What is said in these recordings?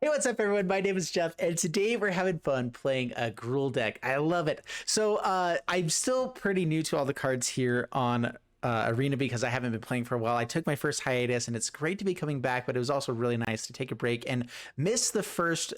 Hey, what's up, everyone? My name is Jeff, and today we're having fun playing a Gruul deck. I love it. So I'm still pretty new to all the cards here on Arena because I haven't been playing for a while. I took my first hiatus, and it's great to be coming back, but it was also really nice to take a break and miss the first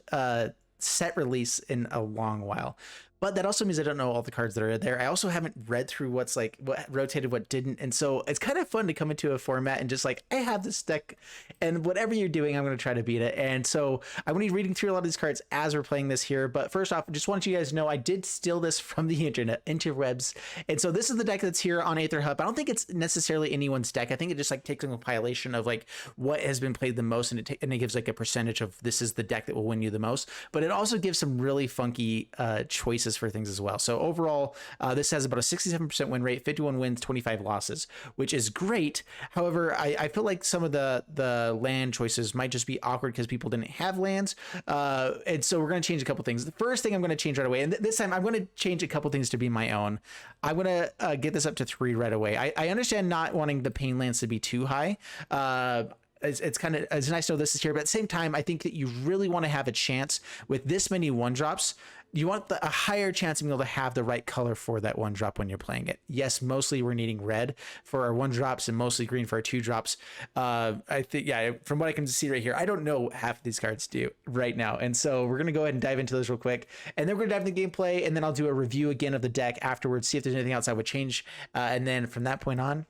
set release in a long while. But that also means I don't know all the cards that are there. I also haven't read through what's like what rotated, what didn't, and so it's kind of fun to come into a format and just like, I have this deck, and whatever you're doing, I'm going to try to beat it. And so I'm going to be reading through a lot of these cards as we're playing this here. But first off, I just want you guys to know I did steal this from the interwebs, and so this is the deck that's here on Aether Hub. I don't think it's necessarily anyone's deck. I think it just like takes a compilation of like what has been played the most, and it gives like a percentage of this is the deck that will win you the most. But it also gives some really funky choices for things as well. So overall, this has about a 67% win rate, 51 wins, 25 losses, which is great. However, I feel like some of the land choices might just be awkward because people didn't have lands. And so we're going to change a couple things. The first thing I'm going to change right away, and this time I'm going to change a couple things to be my own. I'm going to get this up to 3 right away. I understand not wanting the pain lands to be too high. It's kind of, it's nice to know this is here, but at the same time, I think that you really want to have a chance with this many 1-drops. You want a higher chance of being able to have the right color for that 1-drop when you're playing it. Yes, mostly we're needing red for our 1-drops and mostly green for our 2-drops. I think, yeah, from what I can see right here, I don't know half of these cards do right now. And so we're going to go ahead and dive into those real quick. And then we're going to dive into the gameplay, and then I'll do a review again of the deck afterwards, see if there's anything else I would change. And then from that point on,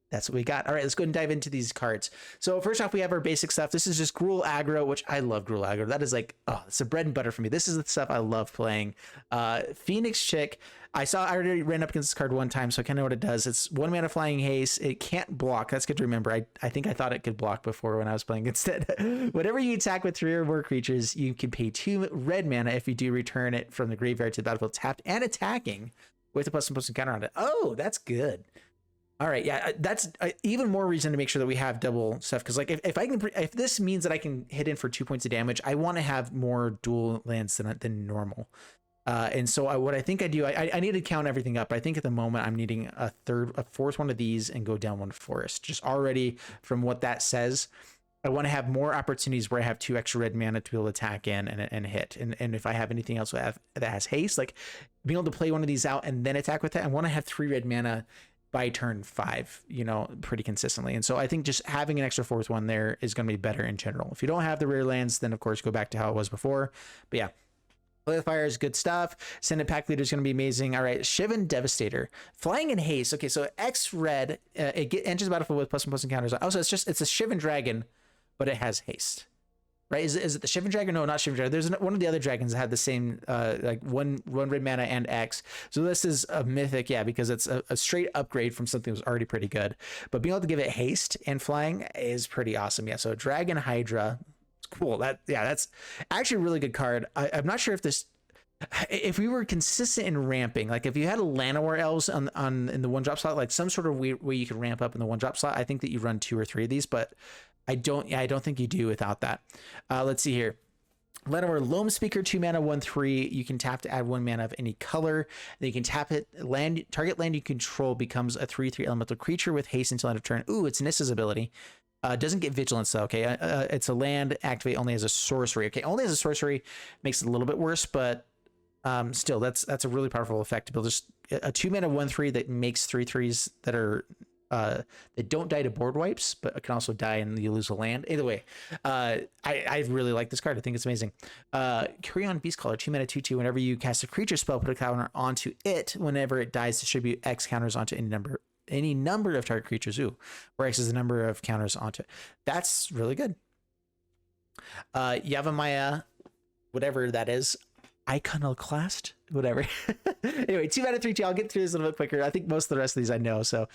that's what we got. All right, let's go ahead and dive into these cards. So first off, we have our basic stuff. This is just Gruul aggro, which I love Gruul aggro. That is like, oh, it's the bread and butter for me. This is the stuff I love playing. Phoenix Chick. I already ran up against this card one time, so I kind of know what it does. It's 1 mana flying haste. It can't block. That's good to remember. I think I thought it could block before when I was playing instead. Whenever you attack with 3 or more creatures, you can pay 2 red mana if you do return it from the graveyard to the battlefield tapped and attacking with a +1/+1 counter on it. Oh, that's good. All right, yeah, that's even more reason to make sure that we have double stuff, because like if this means that I can hit in for 2 points of damage, I want to have more dual lands than normal. And so what I think I do, I need to count everything up. I think at the moment I'm needing a fourth one of these and go down 1 forest. Just already from what that says, I want to have more opportunities where I have 2 extra red mana to be able to attack in and hit. And if I have anything else that has haste, like being able to play one of these out and then attack with it, I want to have 3 red mana by turn 5, you know, pretty consistently. And so I think just having an extra 4th one there is going to be better in general. If you don't have the rare lands, then of course go back to how it was before. But yeah, Play with Fire is good stuff. Ascendant Packleader is going to be amazing. All right, Shivan Devastator, flying in haste. Okay, so X red, it enters the battlefield with +1/+1 counters. Also, it's a Shivan dragon, but it has haste. Right? Is it the Shivan Dragon? No, not Shivan Dragon. There's one of the other dragons that had the same like one red mana and X. So this is a mythic, yeah, because it's a straight upgrade from something that was already pretty good. But being able to give it haste and flying is pretty awesome. Yeah. So Dragon Hydra, it's cool. That's actually a really good card. I'm not sure if we were consistent in ramping, like if you had a Llanowar elves in the 1-drop slot, like some sort of way you could ramp up in the 1-drop slot, I think that you run 2 or 3 of these, but I don't think you do without that. Let's see here. Llanowar Loamspeaker, 2 mana, 1/3. You can tap to add 1 mana of any color. Then you can tap it. Target land you control becomes a 3/3 elemental creature with haste until end of turn. Ooh, it's Nissa's ability. Doesn't get vigilance though. Okay, it's a land. Activate only as a sorcery. Okay, only as a sorcery makes it a little bit worse, but still, that's a really powerful effect to build just a 2 mana 1/3 that makes 3/3s that are that don't die to board wipes, but it can also die and you lose a land. Either way, I really like this card. I think it's amazing. Quirion Beastcaller, 2 mana 2/2. Whenever you cast a creature spell, put a counter onto it. Whenever it dies, distribute X counters onto any number of target creatures. Ooh, where X is the number of counters onto it. That's really good. Yavimaya, whatever that is, Iconoclast, whatever. Anyway, 2 mana 3/2. I'll get through this a little bit quicker. I think most of the rest of these I know. So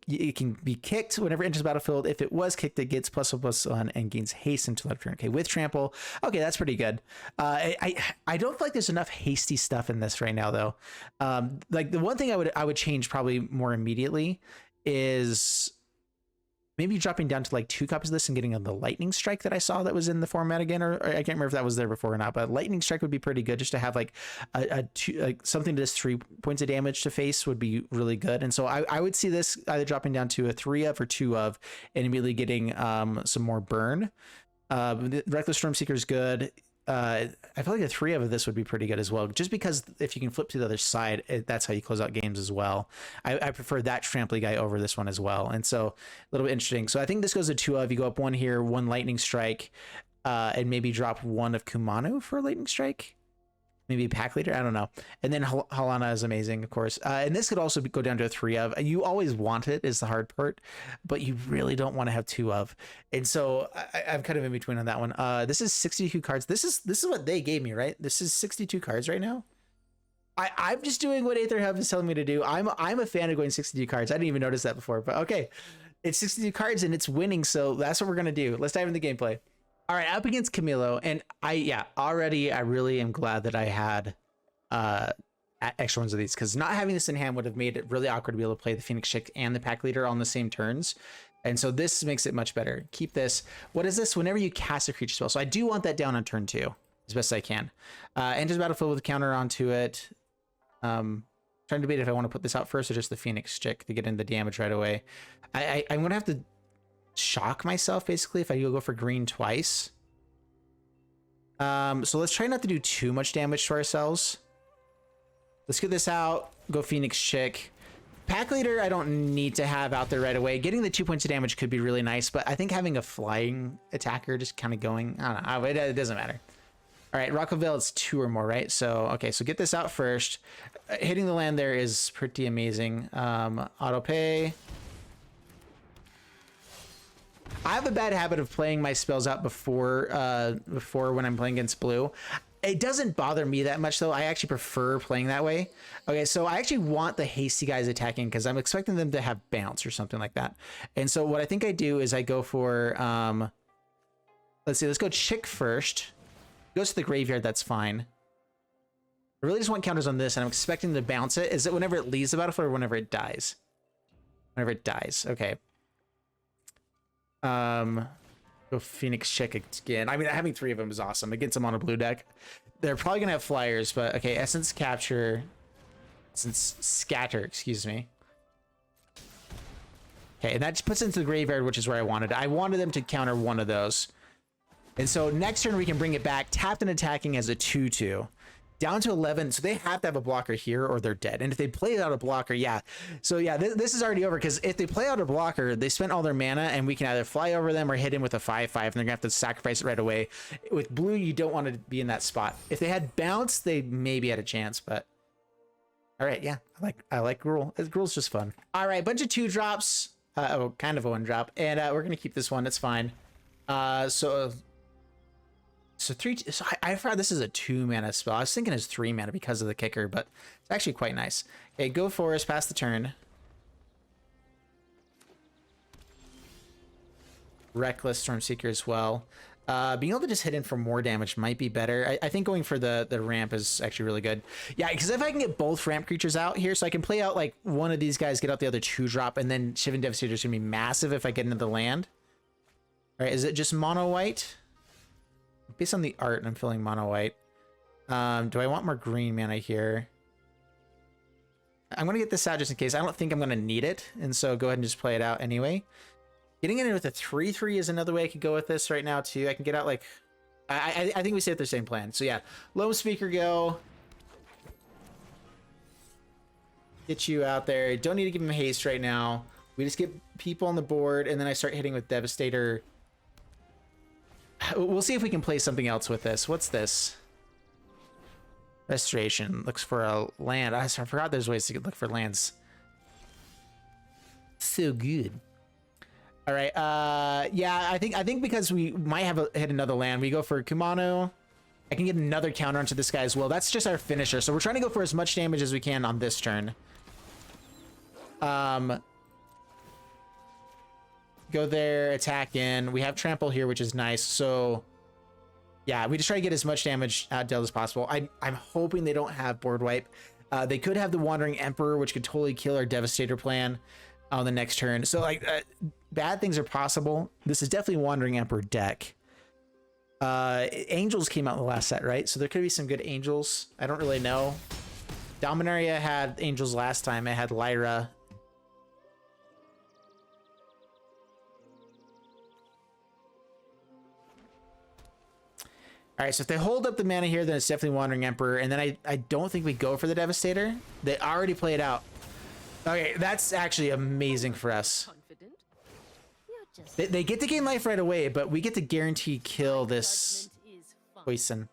it can be kicked whenever it enters the battlefield. If it was kicked, it gets +1/+1 and gains haste until end of turn. Okay, with trample. Okay, that's pretty good. I don't feel like there's enough hasty stuff in this right now though. Like the one thing I would change probably more immediately is maybe dropping down to like 2 copies of this and getting the lightning strike that I saw that was in the format again, or I can't remember if that was there before or not, but lightning strike would be pretty good just to have like something to just 3 points of damage to face would be really good. And so I would see this either dropping down to a 3 of or 2 of and immediately getting some more burn. The Reckless Stormseeker is good. I feel like a 3 of this would be pretty good as well, just because if you can flip to the other side, that's how you close out games as well. I prefer that Trample guy over this one as well, and so a little bit interesting. So I think this goes to 2 of. You go up 1 here, 1 Lightning Strike, and maybe drop 1 of Kumano for a Lightning Strike. Maybe Packleader, I don't know. And then Halana is amazing, of course. And this could also go down to a 3 of. You always want it, is the hard part, but you really don't want to have 2 of. And so I'm kind of in between on that one. This is 62 cards. This is what they gave me, right? This is 62 cards right now. I'm just doing what Aether Hub is telling me to do. I'm a fan of going 62 cards. I didn't even notice that before, but okay. It's 62 cards and it's winning, so that's what we're gonna do. Let's dive into the gameplay. All right, up against Camilo, and I really am glad that I had extra ones of these, because not having this in hand would have made it really awkward to be able to play the Phoenix Chick and the Packleader on the same turns, and so this makes it much better. Keep this. What is this? Whenever you cast a creature spell, so I do want that down on turn 2 as best I can. Enters battlefield with a counter onto it. Trying to debate if I want to put this out first or just the Phoenix Chick to get in the damage right away. I'm gonna have to shock myself basically if I go for green twice. So let's try not to do too much damage to ourselves. Let's get this out. Go Phoenix Chick. Packleader I don't need to have out there right away. Getting the 2 points of damage could be really nice, but I think having a flying attacker just kind of going, I don't know, it doesn't matter. All right, Rockfall Vale, it's 2 or more, right? So okay, so get this out first. Hitting the land there is pretty amazing. Auto pay. I have a bad habit of playing my spells out before when I'm playing against blue. It doesn't bother me that much though. I actually prefer playing that way. Okay, so I actually want the hasty guys attacking because I'm expecting them to have bounce or something like that. And so what I think I do is I go for, let's see, let's go Chick first. Goes to the graveyard, that's fine. I really just want counters on this and I'm expecting to bounce it. Is it whenever it leaves the battlefield or whenever it dies? Whenever it dies, okay. Go Phoenix Chick again. I mean, having 3 of them is awesome. Against them on a blue deck. They're probably gonna have flyers, but okay, Essence Capture. Essence Scatter, excuse me. Okay, and that just puts it into the graveyard, which is where I wanted. I wanted them to counter 1 of those. And so next turn we can bring it back, tapped and attacking as a 2/2. Down to 11, so they have to have a blocker here or they're dead. And if they play out a blocker, yeah. So yeah, this is already over, because if they play out a blocker, they spent all their mana and we can either fly over them or hit him with a 5/5, and they're gonna have to sacrifice it right away. With blue, you don't want to be in that spot. If they had bounce, they maybe had a chance, but all right, yeah, I like Gruul. Gruul's just fun. All right, bunch of 2 drops, kind of a 1 drop, and we're gonna keep this one. That's fine. So 3. So I forgot this is a 2 mana spell. I was thinking it's 3 mana because of the kicker, but it's actually quite nice. Okay, go Forest, pass the turn. Reckless Stormseeker as well. Being able to just hit in for more damage might be better. I think going for the ramp is actually really good. Yeah, because if I can get both ramp creatures out here, so I can play out like one of these guys, get out the other 2 drop, and then Shivan Devastator is gonna be massive if I get into the land. All right, is it just mono white? Based on the art, I'm feeling mono white. Do I want more green mana here? I'm gonna get this out just in case. I don't think I'm gonna need it, and so go ahead and just play it out anyway. Getting in with a 3/3 is another way I could go with this right now too. I can get out like, I think we stay with the same plan. So yeah, Loamspeaker go. Get you out there. Don't need to give him haste right now. We just get people on the board, and then I start hitting with Devastator. We'll see if we can play something else with this. What's this? Restoration. Looks for a land. I forgot there's ways to look for lands. So good. All right. Yeah, I think because we might have hit another land, we go for Kumano. I can get another counter onto this guy as well. That's just our finisher. So we're trying to go for as much damage as we can on this turn. Go there, attack in. We have trample here, which is nice. So yeah, we just try to get as much damage dealt as possible. I'm hoping they don't have board wipe. They could have the Wandering Emperor, which could totally kill our Devastator plan on the next turn. So like bad things are possible. This is definitely Wandering Emperor deck. Angels came out in the last set, right? So there could be some good angels. I don't really know. Dominaria had angels last time. It had Lyra. All right, so if they hold up the mana here, then it's definitely Wandering Emperor. And then I don't think we go for the Devastator. They already play it out. Okay, that's actually amazing for us. They get to gain life right away, but we get to guarantee kill this poison.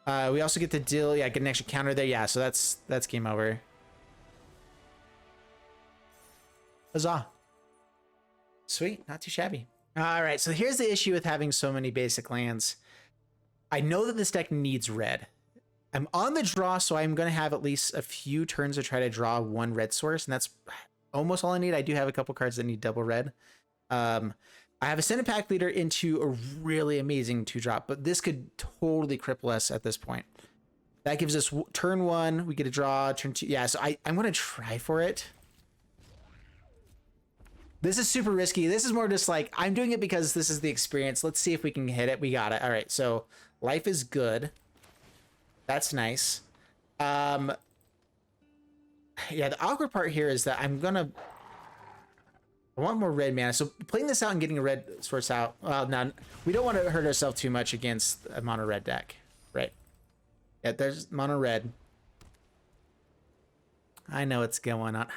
We also get to deal, yeah, get an extra counter there. Yeah, so that's game over. Huzzah. Sweet, not too shabby. All right, so here's the issue with having so many basic lands. I know that this deck needs red. I'm on the draw, so I'm going to have at least a few turns to try to draw one red source, and that's almost all I need. I do have a couple cards that need double red. I have Ascendant Packleader into a really amazing 2-drop, but this could totally cripple us at this point. That gives us turn 1, we get a draw, turn 2. Yeah, so I'm going to try for it. This is super risky. This is more just like, I'm doing it because this is the experience. Let's see if we can hit it. We got it. All right, so life is good. That's nice. Yeah, the awkward part here is that I want more red mana. So playing this out and getting a red source out, well, now we don't want to hurt ourselves too much against a mono red deck, right? Yeah, there's mono red. I know what's going on.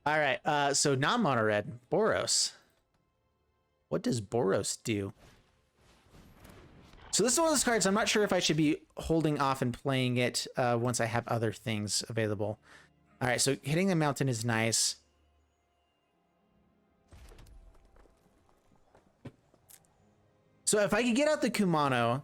All right, so non-mono red, Boros. What does Boros do? So this is one of those cards I'm not sure if I should be holding off and playing it once I have other things available. All right, so hitting the mountain is nice. So if I could get out the Kumano,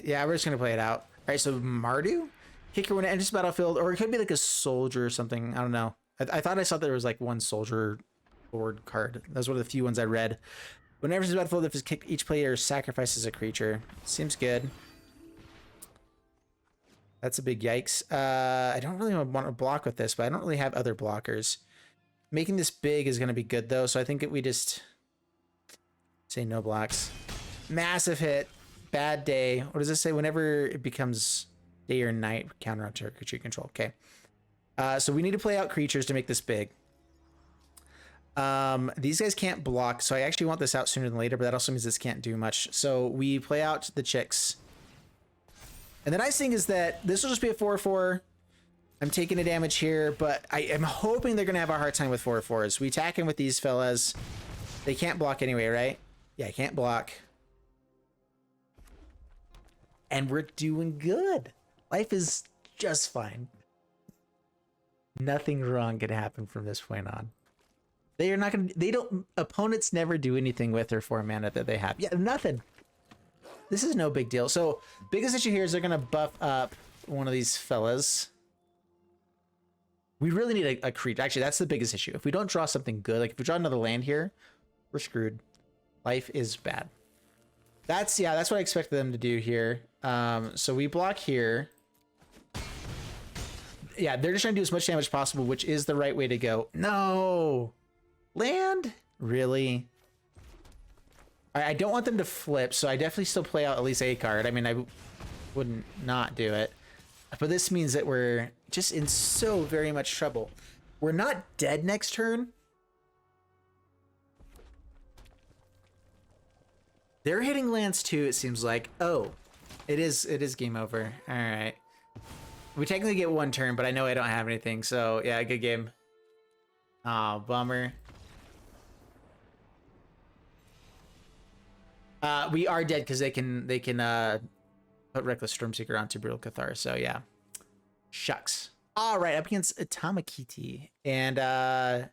yeah, we're just gonna play it out. All right, so Mardu, kicker when it enters the battlefield, or it could be like a soldier or something. I don't know. I thought I saw there was like one soldier board card. That was one of the few ones I read. Whenever it's battlefield, if it's kicked, each player sacrifices a creature. Seems good. That's a big yikes. I don't really want to block with this, but I don't really have other blockers. Making this big is going to be good, though, so I think we just say no blocks. Massive hit. Bad day. What does this say? Whenever it becomes day or night, counter on creature control. Okay. So we need to play out creatures to make this big. These guys can't block, so I actually want this out sooner than later, but that also means this can't do much. So we play out the chicks. And the nice thing is that this will just be a 4/4. I'm taking a damage here, but I am hoping they're going to have a hard time with 4/4s. We attack in with these fellas. They can't block anyway, right? Yeah, I can't block. And we're doing good. Life is just fine. Nothing wrong can happen from this point on. They are not going to, opponents never do anything with their 4 mana that they have. Yeah, nothing. This is no big deal. So, biggest issue here is they're going to buff up one of these fellas. We really need a creature. Actually, that's the biggest issue. If we don't draw something good, like if we draw another land here, we're screwed. Life is bad. That's what I expected them to do here. So we block here. Yeah, they're just trying to do as much damage as possible, which is the right way to go. No! Land? Really? I don't want them to flip, so I definitely still play out at least a card. I mean, I wouldn't not do it. But this means that we're just in so very much trouble. We're not dead next turn. They're hitting lands too, it seems like. Oh, it is game over. All right. We technically get 1 turn, but I know I don't have anything, so yeah, good game. Oh, bummer. We are dead because they can put Reckless Stormseeker onto Brutal Cathar, so yeah. Shucks. All right, up against Atomikiti. And I'm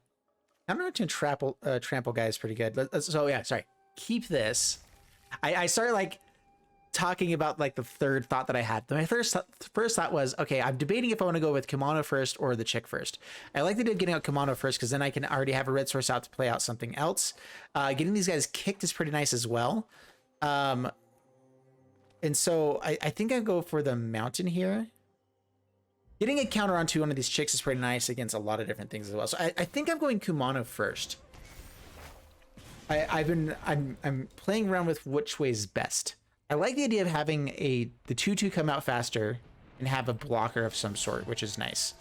not going to trample guys pretty good. So yeah, sorry. Keep this. I started like talking about like the third thought that I had. My first thought was, okay, I'm debating if I want to go with Kumano first or the chick first. I like the idea of getting out Kumano first because then I can already have a red source out to play out something else. Getting these guys kicked is pretty nice as well. And so I think I go for the mountain here. Getting a counter onto one of these chicks is pretty nice against a lot of different things as well. So I think I'm going Kumano first. I'm playing around with which way is best. I like the idea of having the 2/2 come out faster and have a blocker of some sort, which is nice.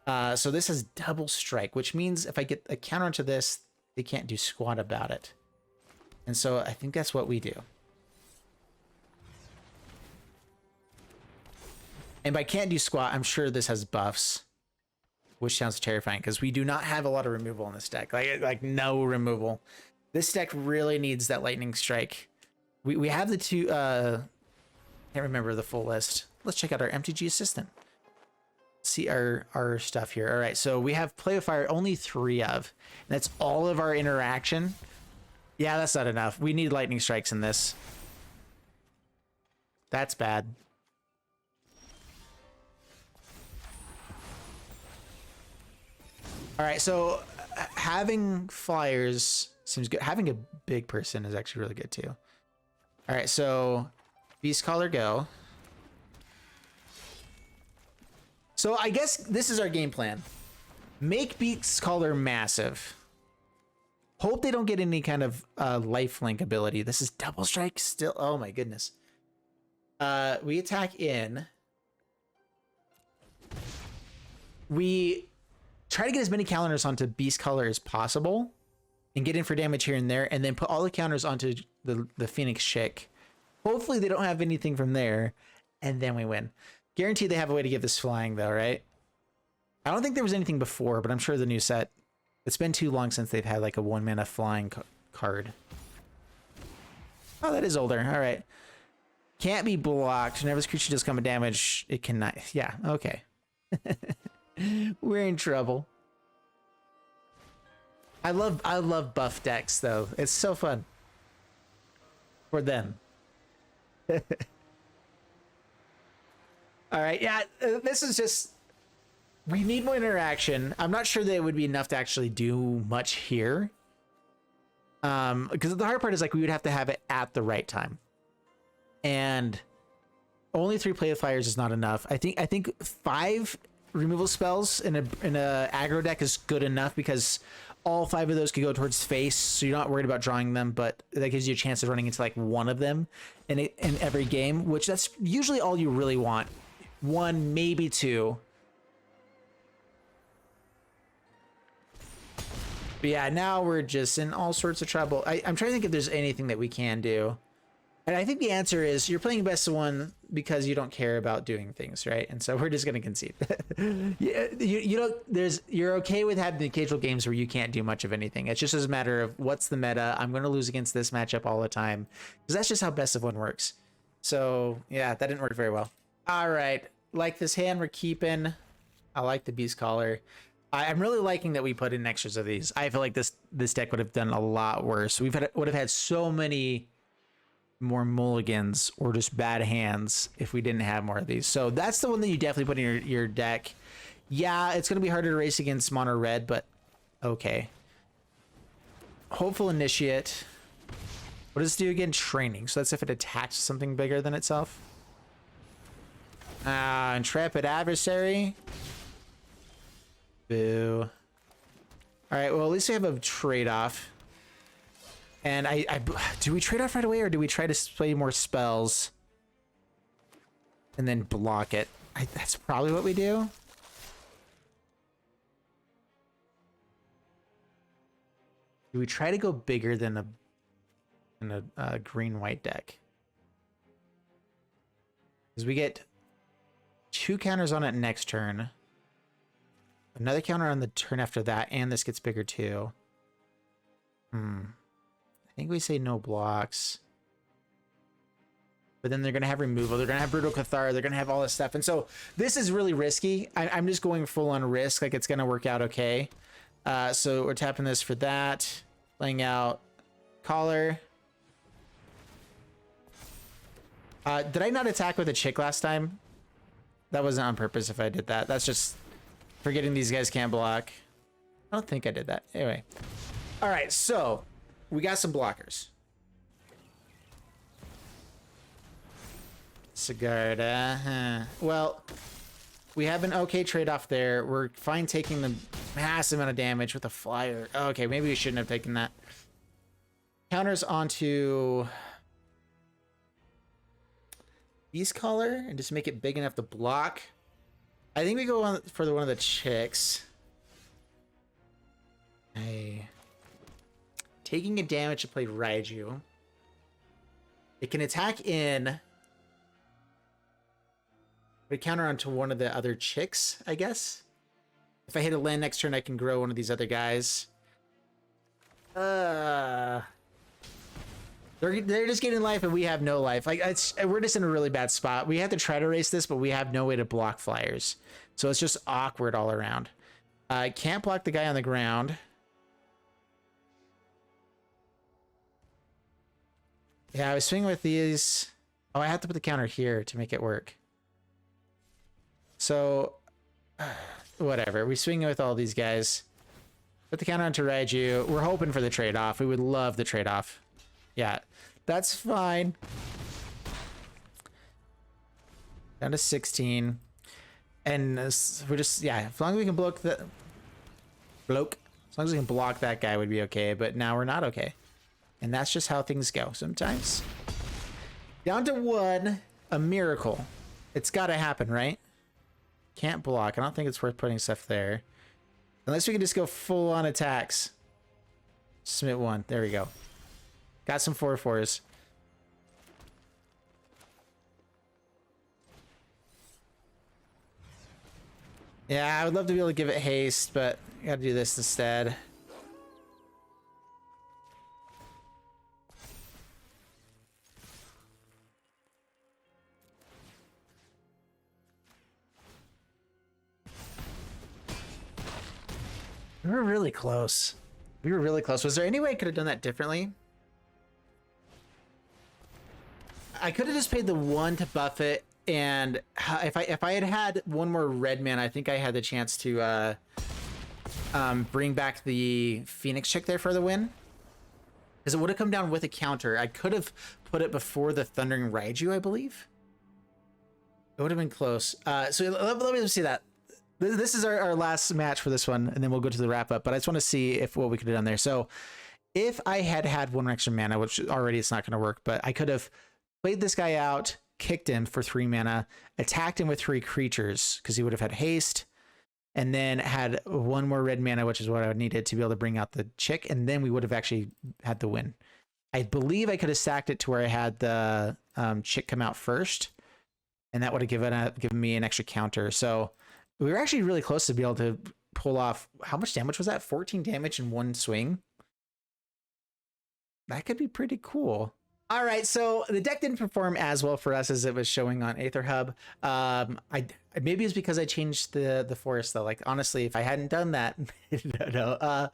So this has double strike, which means if I get a counter onto this, they can't do squat about it. And so I think that's what we do. And by can't do squat, I'm sure this has buffs, which sounds terrifying because we do not have a lot of removal in this deck. Like no removal. This deck really needs that lightning strike. We have the two, can't remember the full list. Let's check out our MTG assistant. See our stuff here. All right, so we have Play with Fire, only 3 of. And that's all of our interaction. Yeah, that's not enough. We need lightning strikes in this. That's bad. All right, so having flyers seems good. Having a big person is actually really good too. All right, so Beastcaller go. So I guess this is our game plan. Make Beastcaller massive. Hope they don't get any kind of lifelink ability. This is double strike still. Oh my goodness. We attack in. We try to get as many counters onto Beastcaller as possible and get in for damage here and there, and then put all the counters onto the Phoenix Chick. Hopefully they don't have anything from there, and then we win. Guaranteed they have a way to get this flying though, right? I don't think there was anything before, but I'm sure the new set, it's been too long since they've had like a 1-mana flying card. Oh, that is older. All right. Can't be blocked. Whenever this creature does combat damage, it cannot. Yeah, okay. We're in trouble. I love buff decks though. It's so fun for them. All right, yeah, this is just, we need more interaction. I'm not sure that it would be enough to actually do much here. Because the hard part is like we would have to have it at the right time. And only 3 play with fires is not enough. I think 5 removal spells in a aggro deck is good enough because all 5 of those could go towards face, so you're not worried about drawing them, but that gives you a chance of running into like one of them in every game, which that's usually all you really want. 1, maybe 2. But yeah, now we're just in all sorts of trouble. I'm trying to think if there's anything that we can do. And I think the answer is you're playing best of 1 because you don't care about doing things, right? And so we're just going to concede. You're okay with having the occasional games where you can't do much of anything. It's just a matter of what's the meta. I'm going to lose against this matchup all the time because that's just how best of 1 works. So yeah, that didn't work very well. All right, like this hand we're keeping. I like the Beastcaller. I'm really liking that we put in extras of these. I feel like this deck would have done a lot worse. Would have had so many more mulligans or just bad hands if we didn't have more of these. So that's the one that you definitely put in your deck. Yeah, it's going to be harder to race against mono red, but okay. Hopeful Initiate. What does it do again? Training. So that's if it attacks something bigger than itself. Intrepid Adversary. Boo. All right, well, at least we have a trade-off. And do we trade off right away, or do we try to play more spells and then block it? That's probably what we do. Do we try to go bigger than a green-white deck? Because we get 2 counters on it next turn. Another counter on the turn after that, and this gets bigger too. I think we say no blocks. But then they're going to have removal. They're going to have Brutal Cathar. They're going to have all this stuff. And so this is really risky. I'm just going full on risk. Like it's going to work out okay. So we're tapping this for that. Playing out Collar. Did I not attack with a Chick last time? That wasn't on purpose if I did that. That's just forgetting these guys can't block. I don't think I did that. Anyway. All right, so we got some blockers. Sigarda. Well, we have an okay trade-off there. We're fine taking the massive amount of damage with a flyer. Okay, maybe we shouldn't have taken that. Counters onto Beastcaller and just make it big enough to block. I think we go on for one of the Chicks. Hey. taking a damage to play Raiju. It can attack in. Put a counter onto one of the other chicks, I guess. If I hit a land next turn, I can grow one of these other guys. They're just getting life and we have no life. Like we're just in a really bad spot. We have to try to race this, but we have no way to block flyers. So it's just awkward all around. I can't block the guy on the ground. Yeah, I was swinging with these. Oh, I have to put the counter here to make it work. So, whatever. We swing with all these guys. Put the counter onto Raiju. We're hoping for the trade-off. We would love the trade-off. Yeah, that's fine. Down to 16. And we're just, yeah, as long as we can block the... As long as we can block that guy would be okay, but now we're not okay. And that's just how things go sometimes. Down to 1, a miracle. It's got to happen, right? Can't block. I don't think it's worth putting stuff there. Unless we can just go full on attacks. Submit 1. There we go. Got some 4/4s. Yeah, I would love to be able to give it haste, but I gotta do this instead. We were really close. We were really close. Was there any way I could have done that differently? I could have just paid the 1 to buff it, and if I had had 1 more red mana, I think I had the chance to bring back the Phoenix chick there for the win. Because it would have come down with a counter. I could have put it before the Thundering Raiju, I believe. It would have been close. So let me see that. This is our last match for this one, and then we'll go to the wrap up. But I just want to see what we could have done there. So if I had had 1 extra mana, which already it's not going to work, but I could have played this guy out, kicked him for 3 mana, attacked him with 3 creatures because he would have had haste, and then had 1 more red mana, which is what I needed to be able to bring out the chick, and then we would have actually had the win. I believe I could have stacked it to where I had the chick come out first, and that would have given me an extra counter. So we were actually really close to be able to pull off. How much damage was that? 14 damage in 1 swing. That could be pretty cool. All right, so the deck didn't perform as well for us as it was showing on Aether Hub. Maybe it's because I changed the forest though. Like honestly, if I hadn't done that, no.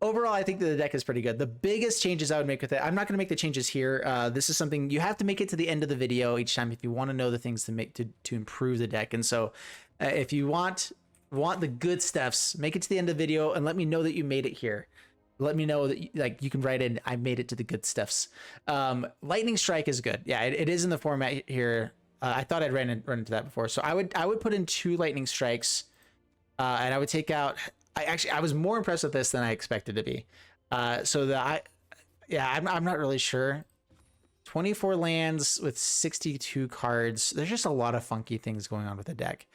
Overall, I think that the deck is pretty good. The biggest changes I would make with it, I'm not going to make the changes here. This is something you have to make it to the end of the video each time if you want to know the things to make to improve the deck. And so, if you want the good stuffs, make it to the end of the video and let me know that you made it here. Let me know that like you can write in I made it to the good stuffs. Lightning Strike is good. Yeah, it is in the format here. I thought I'd run into that before. So I would put in 2 Lightning Strikes, and I would take out. I was more impressed with this than I expected to be. I'm not really sure. 24 lands with 62 cards. There's just a lot of funky things going on with the deck.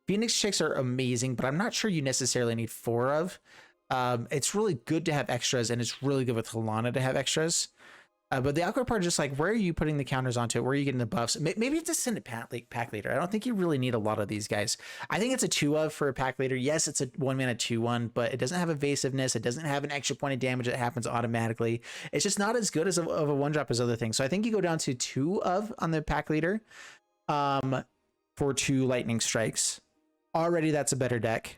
Phoenix chicks are amazing, but I'm not sure you necessarily need 4 of. It's really good to have extras, and it's really good with Halana to have extras. But the awkward part is just like, where are you putting the counters onto it? Where are you getting the buffs? Maybe it's Ascendant Packleader. I don't think you really need a lot of these guys. I think it's a 2 of for a Packleader. Yes, it's a 1 mana 2/1, but it doesn't have evasiveness. It doesn't have an extra point of damage that happens automatically. It's just not as good as of a 1-drop as other things. So I think you go down to 2 of on the Packleader for 2 Lightning Strikes. Already that's a better deck.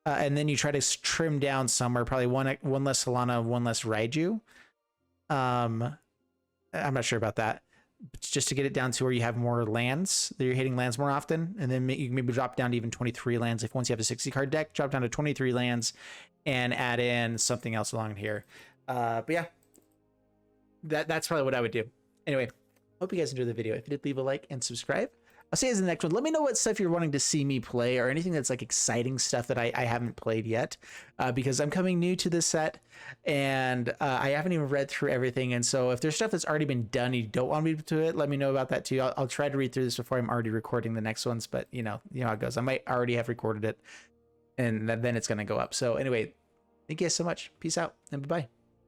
And then you try to trim down somewhere, probably one less Halana, 1 less Raiju. I'm not sure about that. Just to get it down to where you have more lands, that you're hitting lands more often, and then you can maybe drop down to even 23 lands. If once you have a 60 card deck, drop down to 23 lands and add in something else along here. But yeah, that's probably what I would do. Anyway, hope you guys enjoyed the video. If you did, leave a like and subscribe. I'll see you guys in the next one. Let me know what stuff you're wanting to see me play, or anything that's like exciting stuff that I haven't played yet, because I'm coming new to this set, and I haven't even read through everything. And so if there's stuff that's already been done and you don't want me to do it, let me know about that too. I'll try to read through this before I'm already recording the next ones, but you know how it goes. I might already have recorded it, and then it's going to go up. So anyway, thank you guys so much. Peace out, and bye-bye.